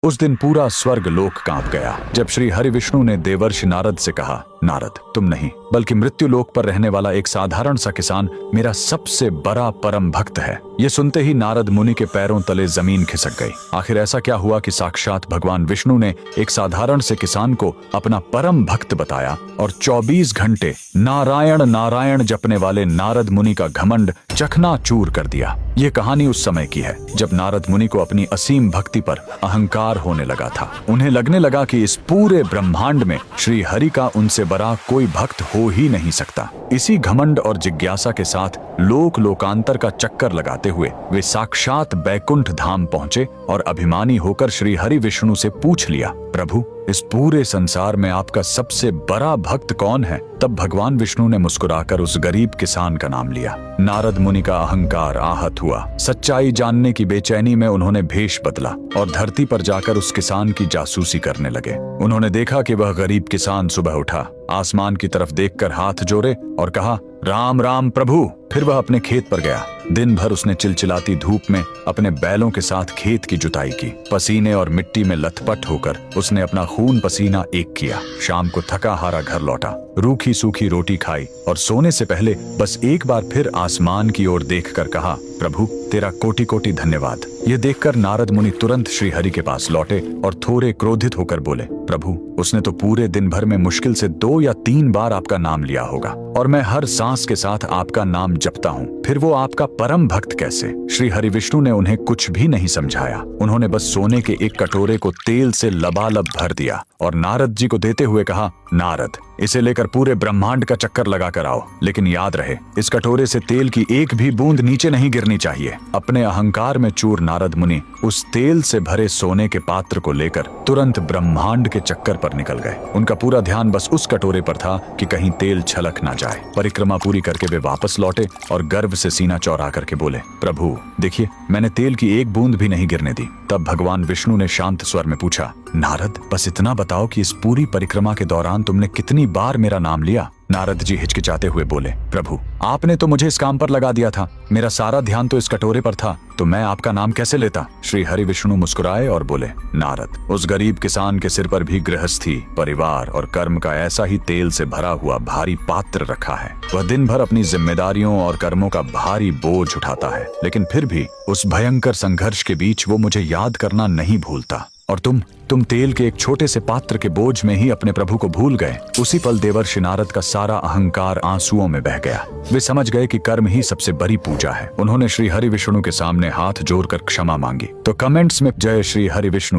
उस दिन पूरा स्वर्ग लोक कांप गया जब श्री हरि विष्णु ने देवर्षि नारद से कहा, नारद, तुम नहीं बल्कि मृत्यु लोक पर रहने वाला एक साधारण सा किसान मेरा सबसे बड़ा परम भक्त है। ये सुनते ही नारद मुनि के पैरों तले जमीन खिसक गई। आखिर ऐसा क्या हुआ कि साक्षात भगवान विष्णु ने एक साधारण से किसान को अपना परम भक्त बताया और 24 घंटे नारायण नारायण जपने वाले नारद मुनि का घमंड चकनाचूर कर दिया। ये कहानी उस समय की है जब नारद मुनि को अपनी असीम भक्ति पर अहंकार होने लगा था। उन्हें लगने लगा कि इस पूरे ब्रह्मांड में श्री हरि का उनसे बड़ा कोई भक्त हो ही नहीं सकता। इसी घमंड और जिज्ञासा के साथ लोक लोकांतर का चक्कर लगाते हुए वे साक्षात बैकुंठ धाम पहुंचे और अभिमानी होकर श्री हरि विष्णु से पूछ लिया, प्रभु, इस पूरे संसार में आपका सबसे बड़ा भक्त कौन है? तब भगवान विष्णु ने मुस्कुराकर उस गरीब किसान का नाम लिया। नारद मुनि का अहंकार आहत हुआ। सच्चाई जानने की बेचैनी में उन्होंने भेष बदला और धरती पर जाकर उस किसान की जासूसी करने लगे। उन्होंने देखा कि वह गरीब किसान सुबह उठा, आसमान की तरफ देखकर हाथ जोड़े और कहा, राम राम प्रभु। फिर वह अपने खेत पर गया। दिन भर उसने चिलचिलाती धूप में अपने बैलों के साथ खेत की जुताई की। पसीने और मिट्टी में लथपथ होकर उसने अपना खून पसीना एक किया। शाम को थका हारा घर लौटा, रूखी सूखी रोटी खाई और सोने से पहले बस एक बार फिर आसमान की ओर देखकर कहा, प्रभु, तेरा कोटि कोटि धन्यवाद। ये देखकर नारद मुनि तुरंत श्री हरि के पास लौटे और थोड़े क्रोधित होकर बोले, प्रभु, उसने तो पूरे दिन भर में मुश्किल से 2 या 3 बार आपका नाम लिया होगा और मैं हर सांस के साथ आपका नाम जपता हूँ, फिर वो आपका परम भक्त कैसे? श्री हरि विष्णु ने उन्हें कुछ भी नहीं समझाया। उन्होंने बस सोने के एक कटोरे को तेल से लबालब भर दिया और नारद जी को देते हुए कहा, नारद, इसे लेकर पूरे ब्रह्मांड का चक्कर लगा कर आओ, लेकिन याद रहे, इस कटोरे से तेल की एक भी बूंद नीचे नहीं गिरनी चाहिए। अपने अहंकार में चूर नारद मुनि उस तेल से भरे सोने के पात्र को लेकर तुरंत ब्रह्मांड के चक्कर पर निकल गए। उनका पूरा ध्यान बस उस कटोरे पर था कि कहीं तेल छलक ना जाए। परिक्रमा पूरी करके वे वापस लौटे और गर्व से सीना चौड़ा करके बोले, प्रभु, देखिए, मैंने तेल की एक बूंद भी नहीं गिरने दी। तब भगवान विष्णु ने शांत स्वर में पूछा, नारद, बस इतना बताओ कि इस पूरी परिक्रमा के दौरान तुमने कितनी बार मेरा नाम लिया? नारद जी हिचकिचाते हुए बोले, प्रभु, आपने तो मुझे इस काम पर लगा दिया था, मेरा सारा ध्यान तो इस कटोरे पर था, तो मैं आपका नाम कैसे लेता? श्री हरि विष्णु मुस्कुराए और बोले, नारद, उस गरीब किसान के सिर पर भी गृहस्थी, परिवार और कर्म का ऐसा ही तेल से भरा हुआ भारी पात्र रखा है। वह दिन भर अपनी जिम्मेदारियों और कर्मों का भारी बोझ उठाता है, लेकिन फिर भी उस भयंकर संघर्ष के बीच वो मुझे याद करना नहीं भूलता। और तुम तेल के एक छोटे से पात्र के बोझ में ही अपने प्रभु को भूल गए। उसी पल देवर्षि नारद का सारा अहंकार आंसुओं में बह गया। वे समझ गए कि कर्म ही सबसे बड़ी पूजा है। उन्होंने श्री हरि विष्णु के सामने हाथ जोड़कर क्षमा मांगी। तो कमेंट्स में जय श्री हरि विष्णु